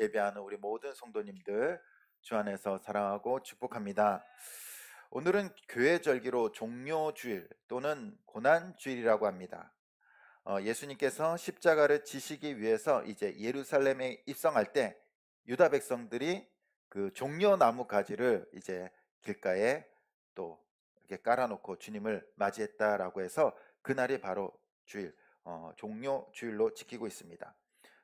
예배하는 우리 모든 성도님들 주 안에서 사랑하고 축복합니다. 오늘은 교회 절기로 종료주일 또는 고난주일이라고 합니다. 예수님께서 십자가를 지시기 위해서 이제 예루살렘에 입성할 때 유다 백성들이 그 종려나무 가지를 이제 길가에 또 이렇게 깔아놓고 주님을 맞이했다라고 해서 그날이 바로 주일, 종료주일로 지키고 있습니다.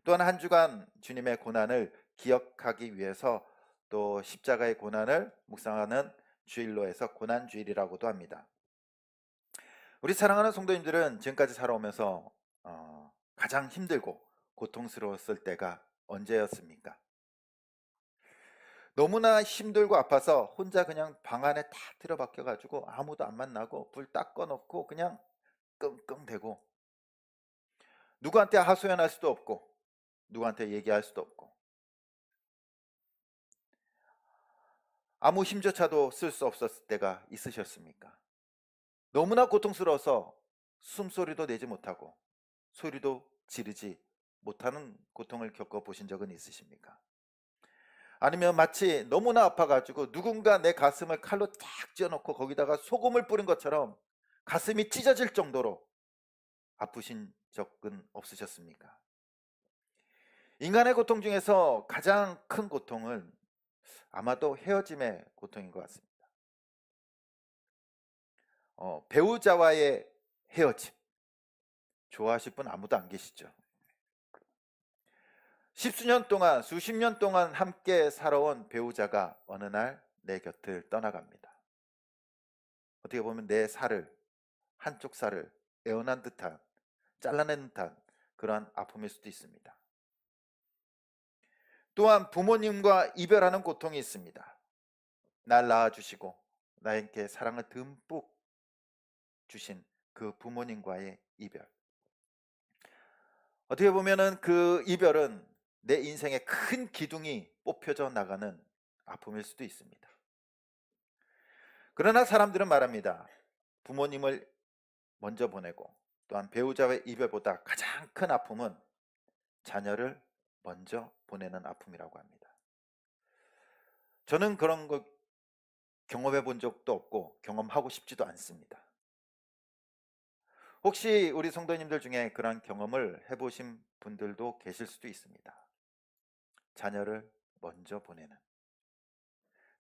또한 한 주간 주님의 고난을 기억하기 위해서 또 십자가의 고난을 묵상하는 주일로 해서 고난주일이라고도 합니다. 우리 사랑하는 성도님들은 지금까지 살아오면서 가장 힘들고 고통스러웠을 때가 언제였습니까? 너무나 힘들고 아파서 혼자 그냥 방 안에 딱 틀어박혀 가지고 아무도 안 만나고 불 딱 꺼놓고 그냥 끙끙대고 누구한테 하소연할 수도 없고 누구한테 얘기할 수도 없고 아무 힘조차도 쓸 수 없었을 때가 있으셨습니까? 너무나 고통스러워서 숨소리도 내지 못하고 소리도 지르지 못하는 고통을 겪어보신 적은 있으십니까? 아니면 마치 너무나 아파가지고 누군가 내 가슴을 칼로 딱 찧어놓고 거기다가 소금을 뿌린 것처럼 가슴이 찢어질 정도로 아프신 적은 없으셨습니까? 인간의 고통 중에서 가장 큰 고통은 아마도 헤어짐의 고통인 것 같습니다. 배우자와의 헤어짐 좋아하실 분 아무도 안 계시죠? 십수년 동안, 수십 년 동안 함께 살아온 배우자가 어느 날 내 곁을 떠나갑니다. 어떻게 보면 내 살을, 한쪽 살을 애원한 듯한, 잘라낸 듯한 그러한 아픔일 수도 있습니다. 또한 부모님과 이별하는 고통이 있습니다. 날 낳아주시고 나에게 사랑을 듬뿍 주신 그 부모님과의 이별. 어떻게 보면은 그 이별은 내 인생의 큰 기둥이 뽑혀져 나가는 아픔일 수도 있습니다. 그러나 사람들은 말합니다. 부모님을 먼저 보내고 또한 배우자의 이별보다 가장 큰 아픔은 자녀를 먼저 보내는 아픔이라고 합니다. 저는 그런 거 경험해 본 적도 없고 경험하고 싶지도 않습니다. 혹시 우리 성도님들 중에 그런 경험을 해보신 분들도 계실 수도 있습니다. 자녀를 먼저 보내는.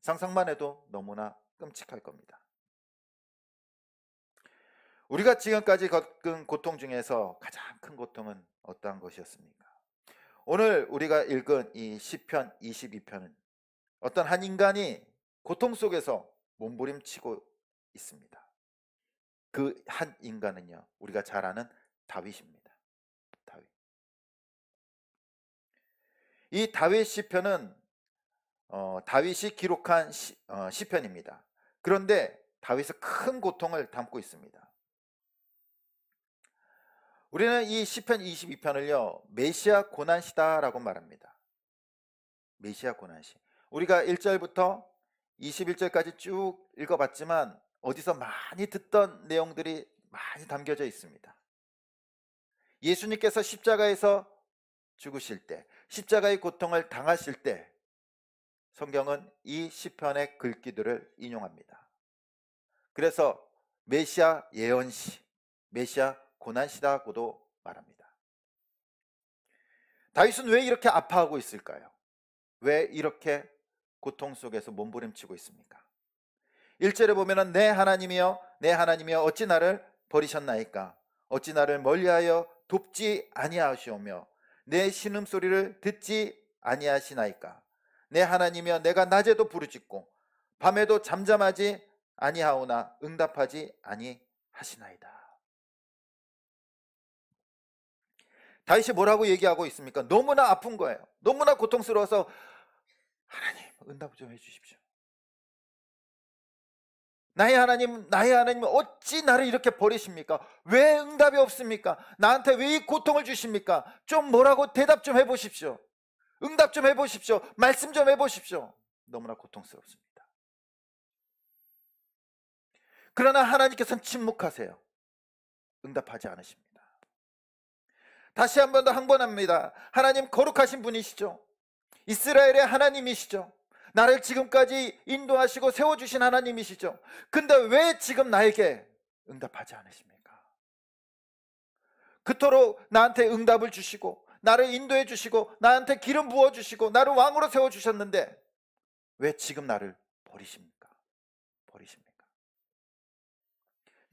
상상만 해도 너무나 끔찍할 겁니다. 우리가 지금까지 겪은 고통 중에서 가장 큰 고통은 어떠한 것이었습니까? 오늘 우리가 읽은 이 시편 22편은 어떤 한 인간이 고통 속에서 몸부림치고 있습니다. 그 한 인간은요, 우리가 잘 아는 다윗입니다. 다윗. 이 다윗 시편은 다윗이 기록한 시편입니다. 그런데 다윗은 큰 고통을 담고 있습니다. 우리는 이 시편 22편을요 메시아 고난시다라고 말합니다. 메시아 고난시. 우리가 1절부터 21절까지 쭉 읽어봤지만 어디서 많이 듣던 내용들이 많이 담겨져 있습니다. 예수님께서 십자가에서 죽으실 때, 십자가의 고통을 당하실 때 성경은 이 시편의 글귀들을 인용합니다. 그래서 메시아 예언시, 메시아 고난시다고도 말합니다. 다윗은 왜 이렇게 아파하고 있을까요? 왜 이렇게 고통 속에서 몸부림치고 있습니까? 1절에 보면은 내 하나님이여 내 하나님이여 어찌 나를 버리셨나이까? 어찌 나를 멀리하여 돕지 아니하시오며 내 신음소리를 듣지 아니하시나이까? 내 하나님이여 내가 낮에도 부르짖고 밤에도 잠잠하지 아니하오나 응답하지 아니하시나이다. 다윗이 뭐라고 얘기하고 있습니까? 너무나 아픈 거예요. 너무나 고통스러워서 하나님 응답 좀 해주십시오. 나의 하나님 어찌 나를 이렇게 버리십니까? 왜 응답이 없습니까? 나한테 왜 이 고통을 주십니까? 좀 뭐라고 대답 좀 해보십시오. 응답 좀 해보십시오. 말씀 좀 해보십시오. 너무나 고통스럽습니다. 그러나 하나님께서는 침묵하세요. 응답하지 않으십니다. 다시 한 번 더 항변합니다. 하나님 거룩하신 분이시죠. 이스라엘의 하나님이시죠. 나를 지금까지 인도하시고 세워주신 하나님이시죠. 근데 왜 지금 나에게 응답하지 않으십니까? 그토록 나한테 응답을 주시고 나를 인도해 주시고 나한테 기름 부어 주시고 나를 왕으로 세워 주셨는데 왜 지금 나를 버리십니까?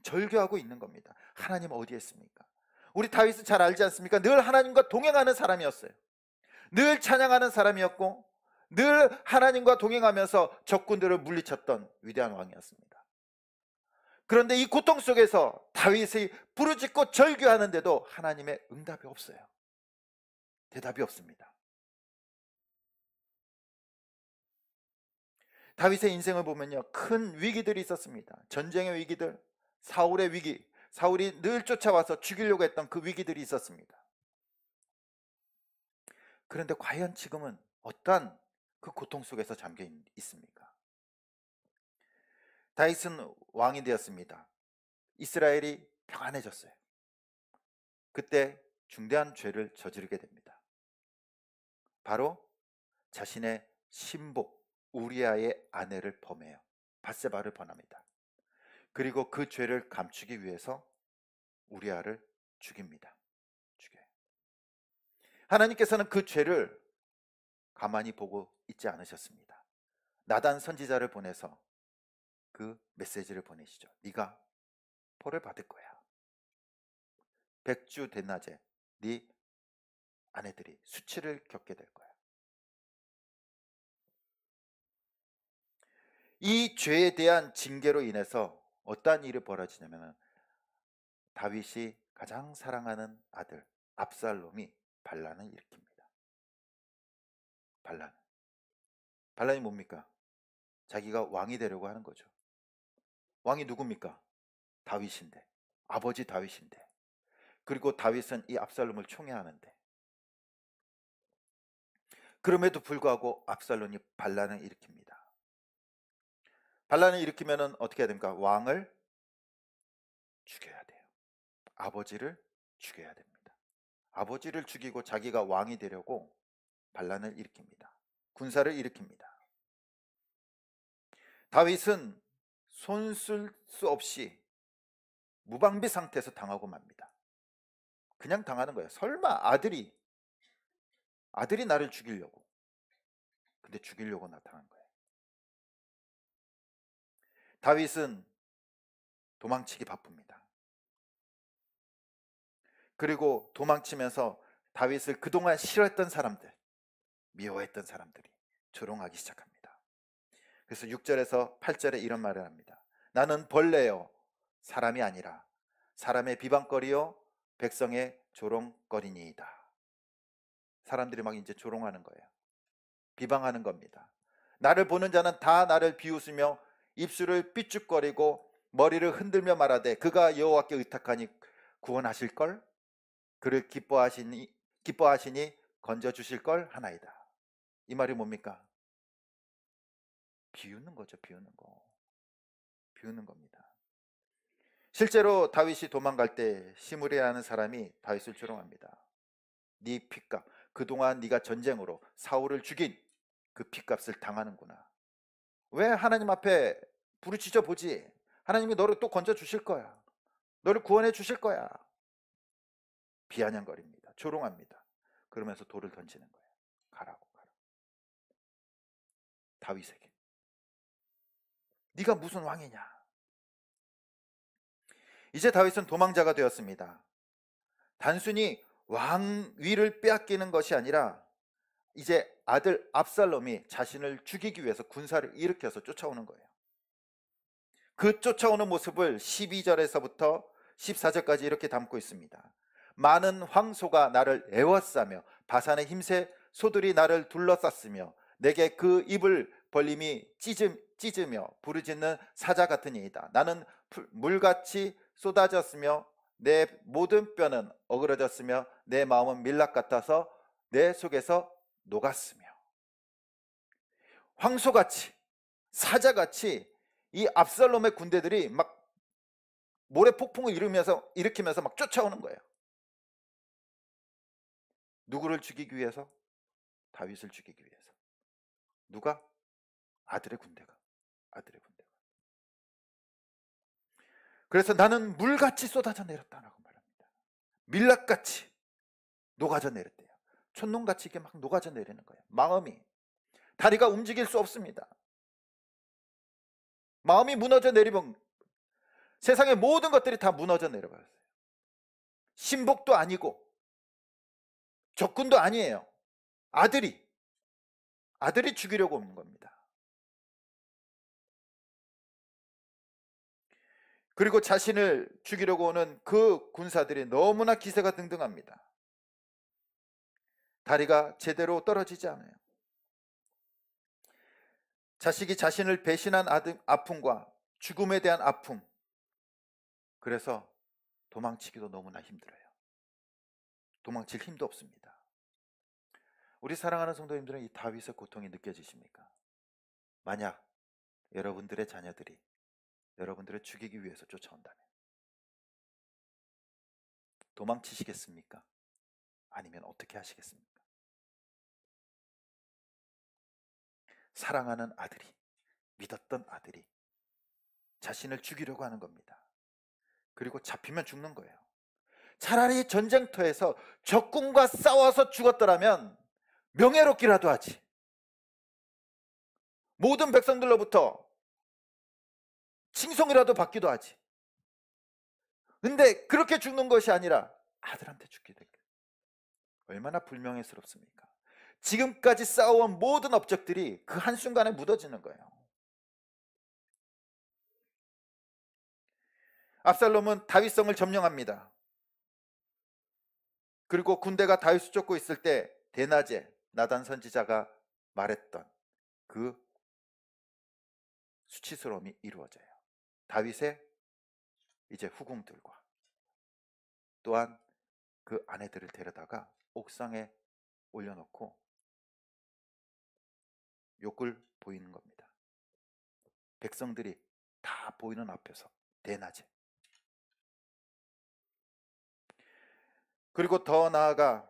절규하고 있는 겁니다. 하나님 어디에 있습니까? 우리 다윗은 잘 알지 않습니까? 늘 하나님과 동행하는 사람이었어요. 늘 찬양하는 사람이었고 늘 하나님과 동행하면서 적군들을 물리쳤던 위대한 왕이었습니다. 그런데 이 고통 속에서 다윗이 부르짖고 절규하는데도 하나님의 응답이 없어요. 대답이 없습니다. 다윗의 인생을 보면요, 큰 위기들이 있었습니다. 전쟁의 위기들, 사울의 위기, 사울이 늘 쫓아와서 죽이려고 했던 그 위기들이 있었습니다. 그런데 과연 지금은 어떠한 그 고통 속에서 잠겨 있습니까? 다윗은 왕이 되었습니다. 이스라엘이 평안해졌어요. 그때 중대한 죄를 저지르게 됩니다. 바로 자신의 신복 우리아의 아내를 범해요. 밧세바를 범합니다. 그리고 그 죄를 감추기 위해서 우리아를 죽입니다. 죽여요. 하나님께서는 그 죄를 가만히 보고 있지 않으셨습니다. 나단 선지자를 보내서 그 메시지를 보내시죠. 네가 벌을 받을 거야. 100주 대낮에 네 아내들이 수치를 겪게 될 거야. 이 죄에 대한 징계로 인해서 어떠한 일이 벌어지냐면 다윗이 가장 사랑하는 아들 압살롬이 반란을 일으킵니다. 반란이 뭡니까? 자기가 왕이 되려고 하는 거죠. 왕이 누굽니까? 다윗인데, 아버지 다윗인데, 그리고 다윗은 이 압살롬을 총애하는데, 그럼에도 불구하고 압살롬이 반란을 일으킵니다. 반란을 일으키면 어떻게 해야 됩니까? 왕을 죽여야 돼요. 아버지를 죽여야 됩니다. 아버지를 죽이고 자기가 왕이 되려고 반란을 일으킵니다. 군사를 일으킵니다. 다윗은 손쓸 수 없이 무방비 상태에서 당하고 맙니다. 그냥 당하는 거예요. 설마 아들이 나를 죽이려고. 근데 죽이려고 나타난 거예요. 다윗은 도망치기 바쁩니다. 그리고 도망치면서 다윗을 그동안 싫어했던 사람들, 미워했던 사람들이 조롱하기 시작합니다. 그래서 6절에서 8절에 이런 말을 합니다. 나는 벌레요 사람이 아니라 사람의 비방거리요 백성의 조롱거리니이다. 사람들이 막 이제 조롱하는 거예요. 비방하는 겁니다. 나를 보는 자는 다 나를 비웃으며 입술을 삐죽거리고 머리를 흔들며 말하되 그가 여호와께 의탁하니 구원하실걸? 그를 기뻐하시니 건져주실걸 하나이다. 이 말이 뭡니까? 비웃는 거죠. 비웃는 겁니다. 실제로 다윗이 도망갈 때 시므리라는 사람이 다윗을 조롱합니다. 네 핏값, 그동안 네가 전쟁으로 사울을 죽인 그 핏값을 당하는구나. 왜 하나님 앞에 부르짖어 보지? 하나님이 너를 또 건져 주실 거야. 너를 구원해 주실 거야. 비아냥거립니다. 조롱합니다. 그러면서 돌을 던지는 거예요. 가라고. 다윗에게. 네가 무슨 왕이냐? 이제 다윗은 도망자가 되었습니다. 단순히 왕위를 빼앗기는 것이 아니라 이제 아들 압살롬이 자신을 죽이기 위해서 군사를 일으켜서 쫓아오는 거예요. 그 쫓아오는 모습을 12절에서부터 14절까지 이렇게 담고 있습니다. 많은 황소가 나를 애워싸며 바산의 힘새 소들이 나를 둘러쌌으며 내게 그 입을 벌림이 찢으며 부르짖는 사자 같으니이다. 나는 물같이 쏟아졌으며 내 모든 뼈는 어그러졌으며 내 마음은 밀랍 같아서 내 속에서 녹았으며. 황소같이 사자같이 이 압살롬의 군대들이 막 모래폭풍을 일으키면서 막 쫓아오는 거예요. 누구를 죽이기 위해서? 다윗을 죽이기 위해서. 누가? 아들의 군대가. 아들의 군대가. 그래서 나는 물같이 쏟아져 내렸다라고 말합니다. 밀랍같이 녹아져 내렸대요. 촛농같이 이게 막 녹아져 내리는 거예요. 마음이. 다리가 움직일 수 없습니다. 마음이 무너져 내리면 세상의 모든 것들이 다 무너져 내려버렸어요. 신복도 아니고 적군도 아니에요. 아들이 죽이려고 오는 겁니다. 그리고 자신을 죽이려고 오는 그 군사들이 너무나 기세가 등등합니다. 다리가 제대로 떨어지지 않아요. 자식이 자신을 배신한 아픔과 죽음에 대한 아픔, 그래서 도망치기도 너무나 힘들어요. 도망칠 힘도 없습니다. 우리 사랑하는 성도님들은 이 다윗의 고통이 느껴지십니까? 만약 여러분들의 자녀들이 여러분들을 죽이기 위해서 쫓아온다면 도망치시겠습니까? 아니면 어떻게 하시겠습니까? 사랑하는 아들이, 믿었던 아들이 자신을 죽이려고 하는 겁니다. 그리고 잡히면 죽는 거예요. 차라리 전쟁터에서 적군과 싸워서 죽었더라면 명예롭기라도 하지. 모든 백성들로부터 칭송이라도 받기도 하지. 근데 그렇게 죽는 것이 아니라 아들한테 죽게 된 거예요. 얼마나 불명예스럽습니까? 지금까지 쌓아온 모든 업적들이 그 한순간에 묻어지는 거예요. 압살롬은 다윗성을 점령합니다. 그리고 군대가 다윗을 쫓고 있을 때 대낮에 나단 선지자가 말했던 그 수치스러움이 이루어져요. 다윗의 이제 후궁들과 또한 그 아내들을 데려다가 옥상에 올려놓고 욕을 보이는 겁니다. 백성들이 다 보이는 앞에서 대낮에. 그리고 더 나아가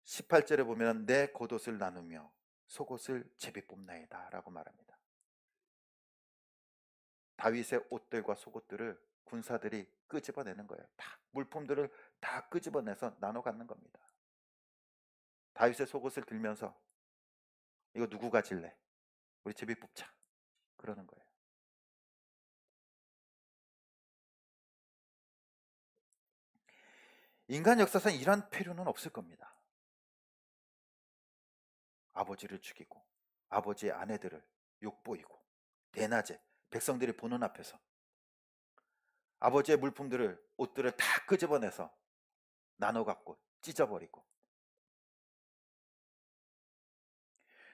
18절에 보면 내 겉옷을 나누며 속옷을 제비 뽑나이다 라고 말합니다. 다윗의 옷들과 속옷들을 군사들이 끄집어내는 거예요. 다 물품들을 다 끄집어내서 나눠 갖는 겁니다. 다윗의 속옷을 들면서 이거 누구 가질래? 우리 제비 뽑자. 그러는 거예요. 인간 역사상 이런 필요는 없을 겁니다. 아버지를 죽이고 아버지의 아내들을 욕보이고 대낮에 백성들이 보는 앞에서 아버지의 물품들을, 옷들을 다 끄집어내서 나눠 갖고 찢어버리고.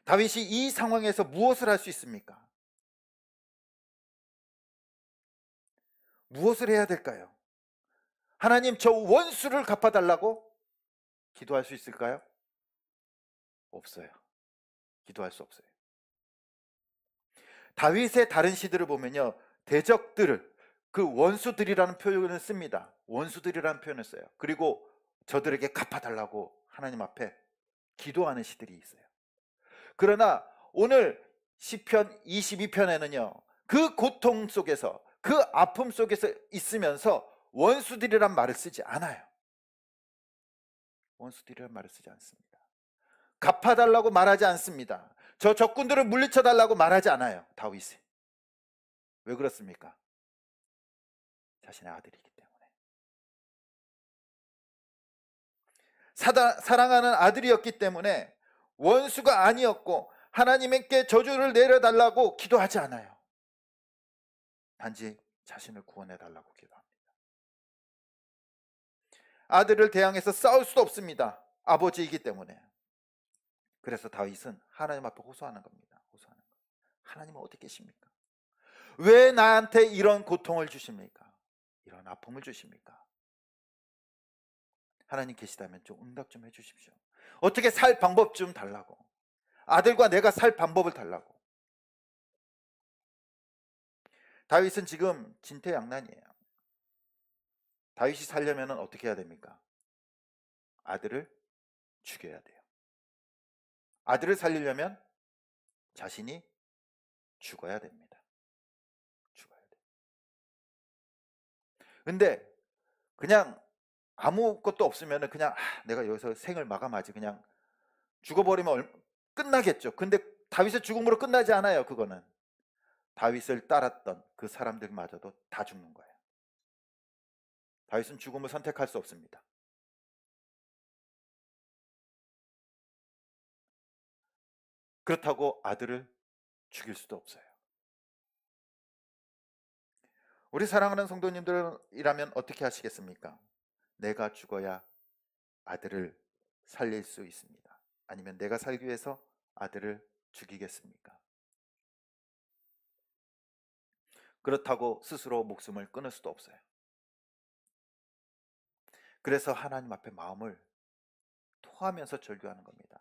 다윗이 이 상황에서 무엇을 할 수 있습니까? 무엇을 해야 될까요? 하나님, 저 원수를 갚아달라고 기도할 수 있을까요? 없어요. 기도할 수 없어요. 다윗의 다른 시들을 보면요, 대적들을, 그 원수들이라는 표현을 씁니다. 원수들이라는 표현을 써요. 그리고 저들에게 갚아달라고 하나님 앞에 기도하는 시들이 있어요. 그러나 오늘 시편 22편에는요, 그 고통 속에서, 그 아픔 속에서 있으면서 원수들이란 말을 쓰지 않아요. 원수들이란 말을 쓰지 않습니다. 갚아달라고 말하지 않습니다. 저 적군들을 물리쳐달라고 말하지 않아요. 다윗이. 왜 그렇습니까? 자신의 아들이기 때문에. 사랑하는 아들이었기 때문에 원수가 아니었고 하나님께 저주를 내려달라고 기도하지 않아요. 단지 자신을 구원해달라고 기도합니다. 아들을 대항해서 싸울 수도 없습니다. 아버지이기 때문에. 그래서 다윗은 하나님 앞에 호소하는 겁니다. 호소하는 거. 하나님은 어디 계십니까? 왜 나한테 이런 고통을 주십니까? 이런 아픔을 주십니까? 하나님 계시다면 좀 응답 좀 해주십시오. 어떻게 살 방법 좀 달라고. 아들과 내가 살 방법을 달라고. 다윗은 지금 진퇴양난이에요. 다윗이 살려면 어떻게 해야 됩니까? 아들을 죽여야 돼요. 아들을 살리려면 자신이 죽어야 됩니다. 죽어야 돼. 근데 그냥 아무것도 없으면 그냥 내가 여기서 생을 마감하지, 그냥 죽어버리면 끝나겠죠. 근데 다윗의 죽음으로 끝나지 않아요. 그거는 다윗을 따랐던 그 사람들마저도 다 죽는 거예요. 다윗은 죽음을 선택할 수 없습니다. 그렇다고 아들을 죽일 수도 없어요. 우리 사랑하는 성도님들이라면 어떻게 하시겠습니까? 내가 죽어야 아들을 살릴 수 있습니다. 아니면 내가 살기 위해서 아들을 죽이겠습니까? 그렇다고 스스로 목숨을 끊을 수도 없어요. 그래서 하나님 앞에 마음을 토하면서 절규하는 겁니다.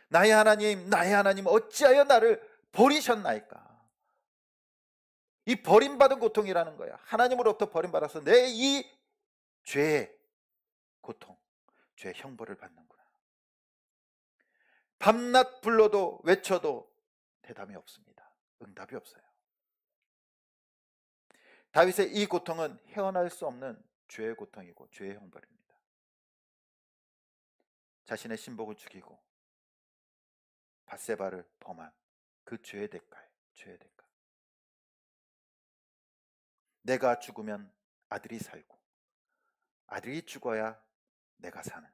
나의 하나님, 어찌하여 나를 버리셨나이까? 이 버림받은 고통이라는 거야. 하나님으로부터 버림받아서 내 이 죄의 고통, 죄의 형벌을 받는구나. 밤낮 불러도 외쳐도 대답이 없습니다. 응답이 없어요. 다윗의 이 고통은 헤어날 수 없는 죄의 고통이고 죄의 형벌입니다. 자신의 신복을 죽이고 밧세바를 범한 그 죄의 대가예요. 죄의 대가. 내가 죽으면 아들이 살고 아들이 죽어야 내가 사는,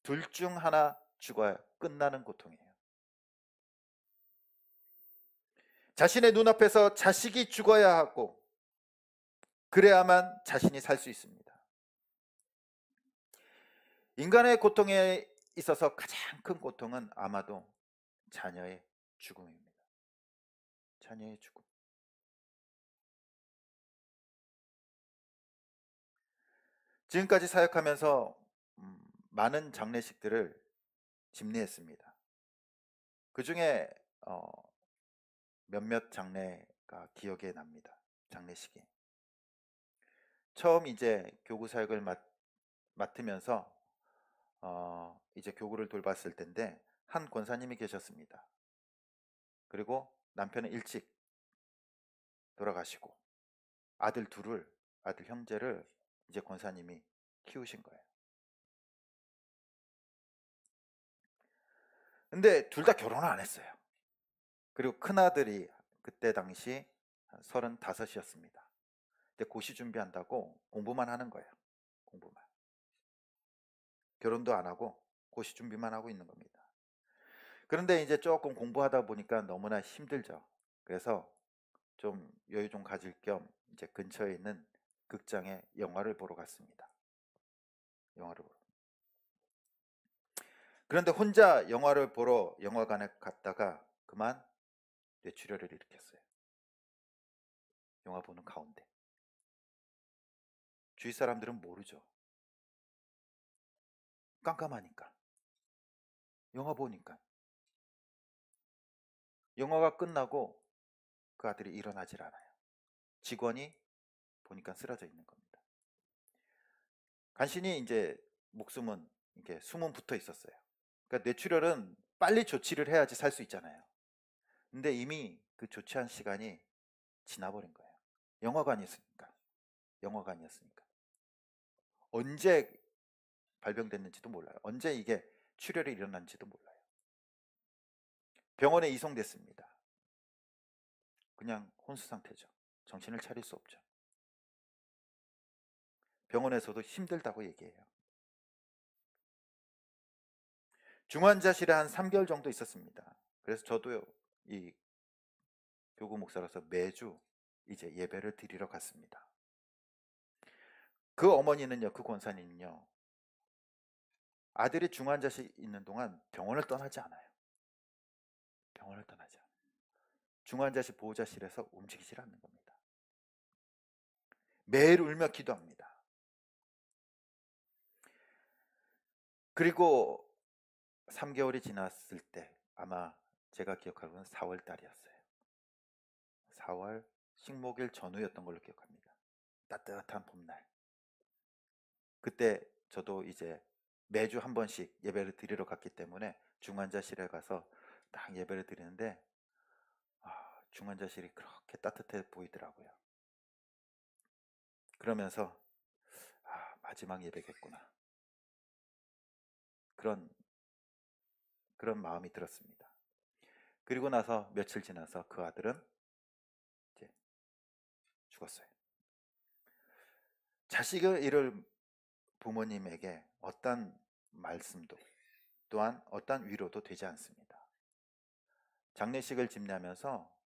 둘 중 하나 죽어야 끝나는 고통이에요. 자신의 눈앞에서 자식이 죽어야 하고 그래야만 자신이 살 수 있습니다. 인간의 고통에 있어서 가장 큰 고통은 아마도 자녀의 죽음입니다. 자녀의 죽음. 지금까지 사역하면서 많은 장례식들을 집례했습니다. 그 중에 몇몇 장례가 기억에 납니다. 장례식이. 처음 이제 교구 사역을 맡으면서 이제 교구를 돌봤을 텐데 한 권사님이 계셨습니다. 그리고 남편은 일찍 돌아가시고 아들 형제를 이제 권사님이 키우신 거예요. 근데 둘 다 결혼을 안 했어요. 그리고 큰아들이 그때 당시 35이었습니다. 근데 고시 준비한다고 공부만 하는 거예요. 공부만. 결혼도 안 하고 고시 준비만 하고 있는 겁니다. 그런데 이제 조금 공부하다 보니까 너무나 힘들죠. 그래서 좀 여유 좀 가질 겸 이제 근처에 있는 극장에 영화를 보러 갔습니다. 영화를 보러. 그런데 혼자 영화를 보러 영화관에 갔다가 그만 뇌출혈을 일으켰어요. 영화 보는 가운데. 주위 사람들은 모르죠. 깜깜하니까. 영화 보니까. 영화가 끝나고 그 아들이 일어나질 않아요. 직원이 보니까 쓰러져 있는 겁니다. 간신히 이제 목숨은 이렇게 숨은 붙어 있었어요. 그러니까 뇌출혈은 빨리 조치를 해야지 살 수 있잖아요. 근데 이미 그 조치한 시간이 지나버린 거예요. 영화관이었으니까. 언제 발병됐는지도 몰라요. 언제 이게 출혈이 일어난지도 몰라요. 병원에 이송됐습니다. 그냥 혼수 상태죠. 정신을 차릴 수 없죠. 병원에서도 힘들다고 얘기해요. 중환자실에 한 3개월 정도 있었습니다. 그래서 저도 이 교구 목사로서 매주 이제 예배를 드리러 갔습니다. 그 어머니는요, 그 권사님은요, 아들이 중환자실에 있는 동안 병원을 떠나지 않아요. 병원을 떠나지 않아요. 중환자실 보호자실에서 움직이질 않는 겁니다. 매일 울며 기도합니다. 그리고 3개월이 지났을 때 아마 제가 기억하고는 4월 달이었어요. 4월 식목일 전후였던 걸로 기억합니다. 따뜻한 봄날. 그때 저도 이제 매주 한 번씩 예배를 드리러 갔기 때문에 중환자실에 가서 딱 예배를 드리는데 중환자실이 그렇게 따뜻해 보이더라고요. 그러면서 마지막 예배겠구나, 그런 마음이 들었습니다. 그리고 나서 며칠 지나서 그 아들은 이제 죽었어요. 자식을 잃을 부모님에게 어떤 말씀도 또한 어떤 위로도 되지 않습니다. 장례식을 집례하면서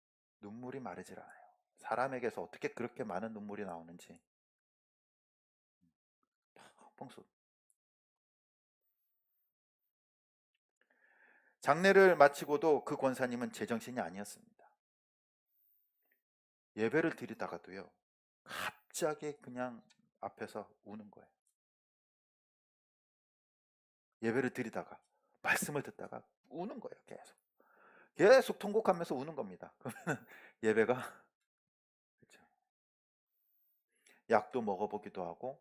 눈물이 마르질 않아요. 사람에게서 어떻게 그렇게 많은 눈물이 나오는지 펑펑 쏟. 장례를 마치고도 그 권사님은 제정신이 아니었습니다. 예배를 드리다가도요, 갑자기 그냥 앞에서 우는 거예요. 예배를 드리다가 말씀을 듣다가 우는 거예요. 계속 통곡하면서 우는 겁니다. 그러면 예배가 그렇죠. 약도 먹어보기도 하고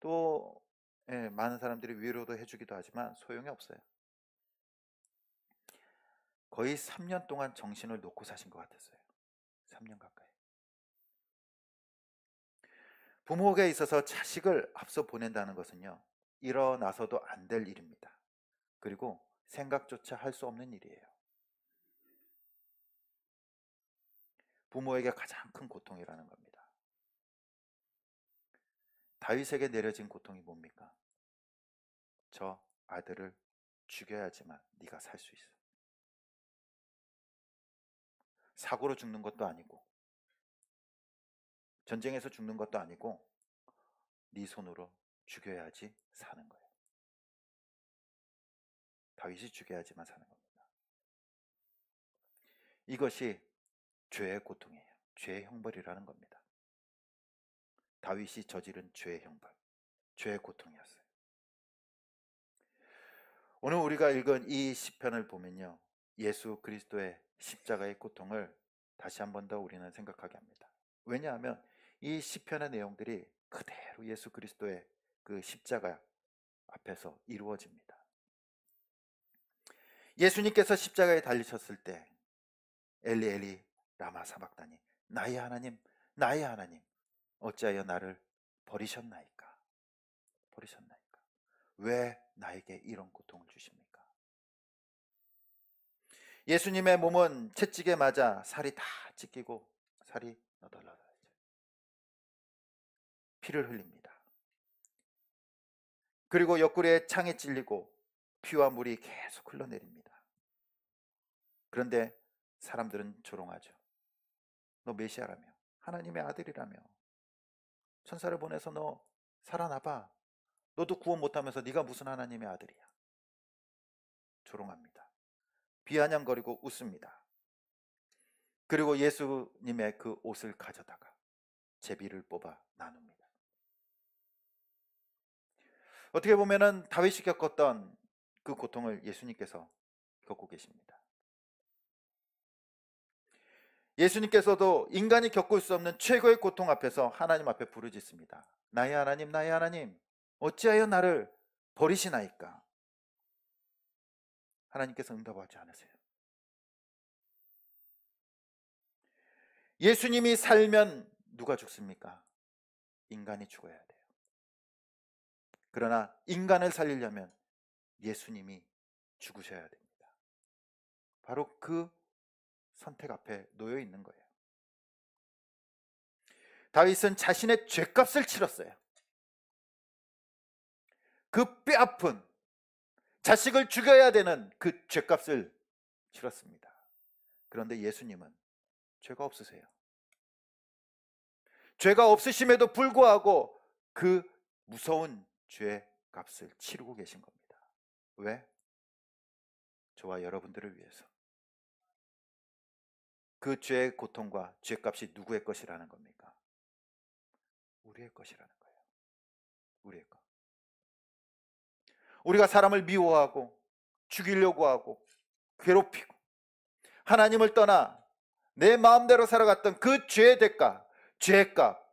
또 많은 사람들이 위로도 해주기도 하지만 소용이 없어요. 거의 3년 동안 정신을 놓고 사신 것 같았어요. 3년 가까이. 부모에게 있어서 자식을 앞서 보낸다는 것은요, 일어나서도 안 될 일입니다. 그리고 생각조차 할 수 없는 일이에요. 부모에게 가장 큰 고통이라는 겁니다. 다윗에게 내려진 고통이 뭡니까? 저 아들을 죽여야지만 네가 살 수 있어. 사고로 죽는 것도 아니고 전쟁에서 죽는 것도 아니고 네 손으로 죽여야지 사는 거예요. 다윗이 죽여야지만 사는 겁니다. 이것이 죄의 고통이에요. 죄의 형벌이라는 겁니다. 다윗이 저지른 죄의 형벌, 죄의 고통이었어요. 오늘 우리가 읽은 이 시편을 보면요, 예수 그리스도의 십자가의 고통을 다시 한 번 더 우리는 생각하게 합니다. 왜냐하면 이 시편의 내용들이 그대로 예수 그리스도의 그 십자가 앞에서 이루어집니다. 예수님께서 십자가에 달리셨을 때 엘리 엘리 라마 사박다니, 나의 하나님 나의 하나님 어찌하여 나를 버리셨나이까. 왜 나에게 이런 고통을 주십니까? 예수님의 몸은 채찍에 맞아 살이 다 찢기고 살이 너덜너덜 피를 흘립니다. 그리고 옆구리에 창에 찔리고 피와 물이 계속 흘러내립니다. 그런데 사람들은 조롱하죠. 너 메시아라며, 하나님의 아들이라며, 천사를 보내서 너 살아나봐. 너도 구원 못하면서 네가 무슨 하나님의 아들이야. 조롱합니다. 비아냥거리고 웃습니다. 그리고 예수님의 그 옷을 가져다가 제비를 뽑아 나눕니다. 어떻게 보면은 다윗이 겪었던 그 고통을 예수님께서 겪고 계십니다. 예수님께서도 인간이 겪을 수 없는 최고의 고통 앞에서 하나님 앞에 부르짖습니다. 나의 하나님 나의 하나님 어찌하여 나를 버리시나이까. 하나님께서 응답하지 않으세요. 예수님이 살면 누가 죽습니까? 인간이 죽어야 돼요. 그러나 인간을 살리려면 예수님이 죽으셔야 됩니다. 바로 그 선택 앞에 놓여 있는 거예요. 다윗은 자신의 죄값을 치렀어요. 그 뼈아픈 자식을 죽여야 되는 그 죄값을 치렀습니다. 그런데 예수님은 죄가 없으세요. 죄가 없으심에도 불구하고 그 무서운 죄값을 치르고 계신 겁니다. 왜? 저와 여러분들을 위해서. 그 죄의 고통과 죄값이 누구의 것이라는 겁니까? 우리의 것이라는 거예요. 우리의 것. 우리가 사람을 미워하고 죽이려고 하고 괴롭히고 하나님을 떠나 내 마음대로 살아갔던 그 죄의 대가, 죄값,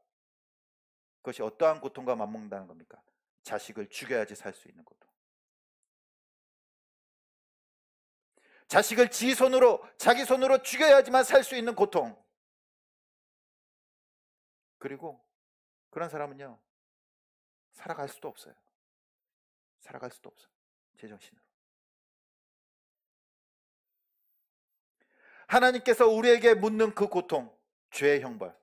그것이 어떠한 고통과 맞먹는다는 겁니까? 자식을 죽여야지 살 수 있는 고통. 자식을 자기 손으로 죽여야지만 살 수 있는 고통. 그리고 그런 사람은요, 살아갈 수도 없어요. 살아갈 수도 없어요. 제정신으로. 하나님께서 우리에게 묻는 그 고통, 죄의 형벌.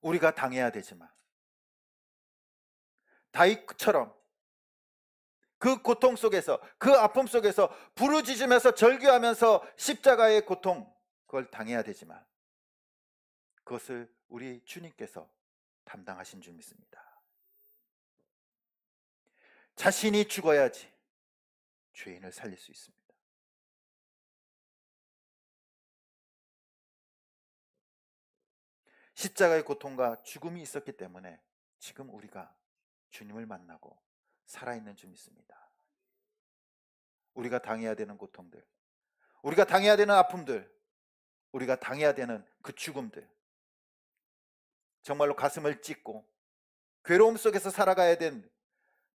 우리가 당해야 되지만 다윗처럼 그 고통 속에서, 그 아픔 속에서 부르짖으면서 절규하면서 십자가의 고통, 그걸 당해야 되지만 그것을 우리 주님께서 담당하신 줄 믿습니다. 자신이 죽어야지 죄인을 살릴 수 있습니다. 십자가의 고통과 죽음이 있었기 때문에 지금 우리가 주님을 만나고 살아있는 줄 믿습니다. 우리가 당해야 되는 고통들, 우리가 당해야 되는 아픔들, 우리가 당해야 되는 그 죽음들, 정말로 가슴을 찢고 괴로움 속에서 살아가야 된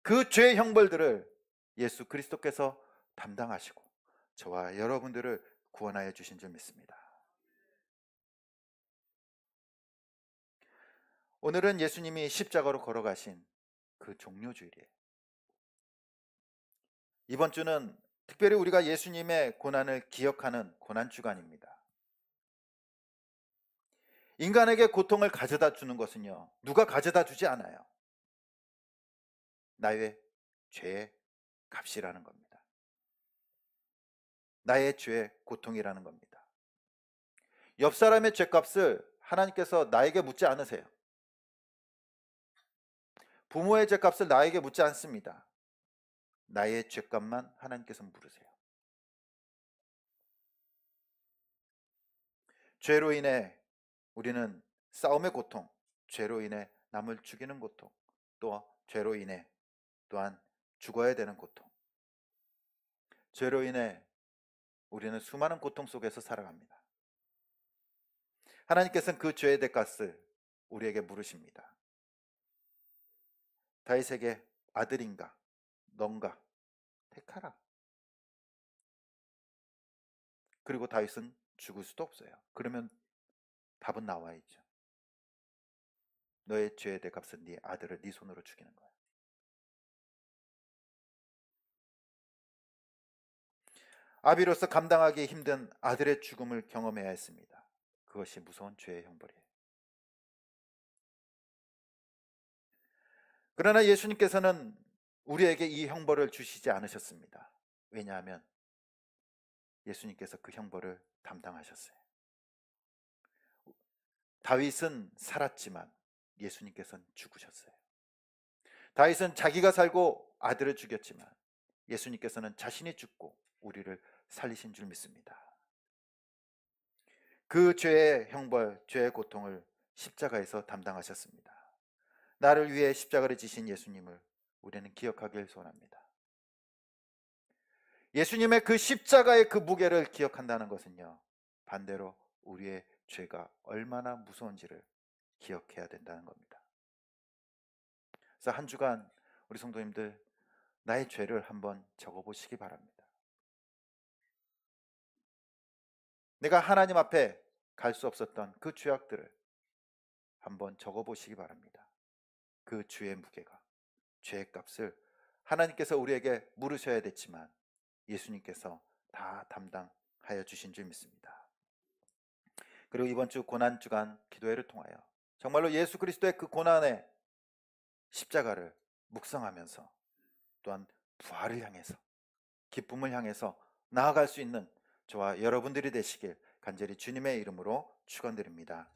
그 죄의 형벌들을 예수 그리스도께서 담당하시고 저와 여러분들을 구원하여 주신 줄 믿습니다. 오늘은 예수님이 십자가로 걸어가신 그 종료주일이에요. 이번 주는 특별히 우리가 예수님의 고난을 기억하는 고난주간입니다. 인간에게 고통을 가져다 주는 것은요, 누가 가져다 주지 않아요. 나의 죄의 값이라는 겁니다. 나의 죄의 고통이라는 겁니다. 옆 사람의 죄값을 하나님께서 나에게 묻지 않으세요. 부모의 죄값을 나에게 묻지 않습니다. 나의 죄값만 하나님께서 물으세요. 죄로 인해 우리는 싸움의 고통, 죄로 인해 남을 죽이는 고통, 또 죄로 인해 또한 죽어야 되는 고통, 죄로 인해 우리는 수많은 고통 속에서 살아갑니다. 하나님께서는 그 죄의 대가를 우리에게 물으십니다. 다윗에게 아들인가 넌가 택하라. 그리고 다윗은 죽을 수도 없어요. 그러면 답은 나와 있죠. 너의 죄의 대값은 네 아들을 네 손으로 죽이는 거야. 아비로서 감당하기 힘든 아들의 죽음을 경험해야 했습니다. 그것이 무서운 죄의 형벌이에요. 그러나 예수님께서는 우리에게 이 형벌을 주시지 않으셨습니다. 왜냐하면 예수님께서 그 형벌을 담당하셨어요. 다윗은 살았지만 예수님께서는 죽으셨어요. 다윗은 자기가 살고 아들을 죽였지만 예수님께서는 자신이 죽고 우리를 살리신 줄 믿습니다. 그 죄의 형벌, 죄의 고통을 십자가에서 담당하셨습니다. 나를 위해 십자가를 지신 예수님을 우리는 기억하길 소원합니다. 예수님의 그 십자가의 그 무게를 기억한다는 것은요, 반대로 우리의 죄가 얼마나 무서운지를 기억해야 된다는 겁니다. 그래서 한 주간 우리 성도님들 나의 죄를 한번 적어보시기 바랍니다. 내가 하나님 앞에 갈 수 없었던 그 죄악들을 한번 적어보시기 바랍니다. 그 죄의 무게가, 죄의 값을 하나님께서 우리에게 물으셔야 됐지만 예수님께서 다 담당하여 주신 줄 믿습니다. 그리고 이번 주 고난주간 기도회를 통하여 정말로 예수 그리스도의 그 고난의 십자가를 묵상하면서 또한 부활을 향해서, 기쁨을 향해서 나아갈 수 있는 저와 여러분들이 되시길 간절히 주님의 이름으로 축원드립니다.